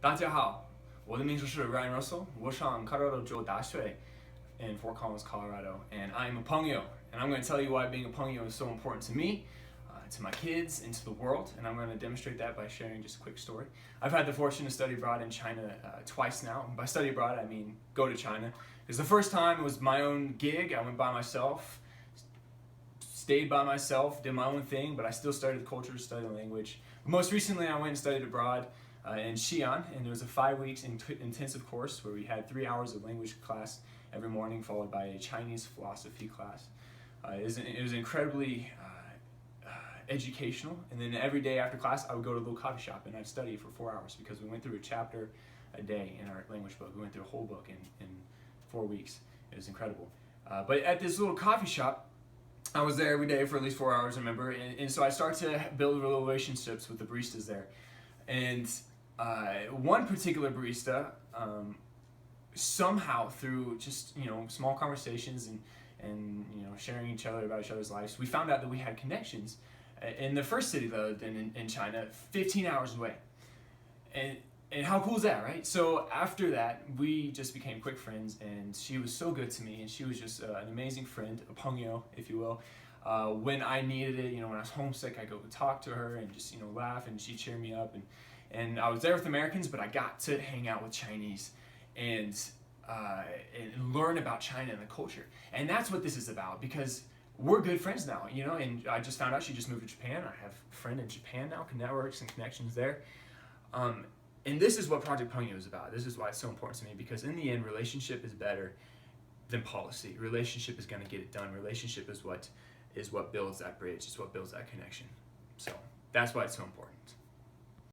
大家好，我的名字是 Ryan Russell. 我上 Colorado 大学 in Fort Collins, Colorado, and I am a Pengyou. And I'm going to tell you why being a Pengyou is so important to me, to my kids, and to the world. And I'm going to demonstrate that by sharing just a quick story. I've had the fortune to study abroad in China twice now. And by study abroad, I mean go to China. Because the first time it was my own gig. I went by myself, stayed by myself, did my own thing, but I still studied the culture, studied the language. But most recently, I went and studied abroad in Xi'an, and it was a 5 weeks intensive course where we had 3 hours of language class every morning, followed by a Chinese philosophy class. It was incredibly educational, and then every day after class, I would go to a little coffee shop and I'd study for 4 hours because we went through a chapter a day in our language book. We went through a whole book in 4 weeks. It was incredible. But at this little coffee shop, I was there every day for at least 4 hours, remember, and so I started to build relationships with the baristas there. And one particular barista, somehow through just small conversations and sharing each other's lives, we found out that we had connections in the first city though in China, 15 hours away. And how cool is that, right? So after that, we just became quick friends, and she was so good to me, and she was just an amazing friend, a Pengyou, if you will. When I needed it, when I was homesick, I go talk to her and just laugh, and she'd cheer me up. And I was there with Americans, but I got to hang out with Chinese and learn about China and the culture. And that's what this is about, because we're good friends now, and I just found out she just moved to Japan. I have a friend in Japan now, networks and connections there. And this is what Project Pengyou is about. This is why it's so important to me, because in the end, relationship is better than policy. Relationship is going to get it done. Relationship is what builds that bridge. It's what builds that connection. So that's why it's so important.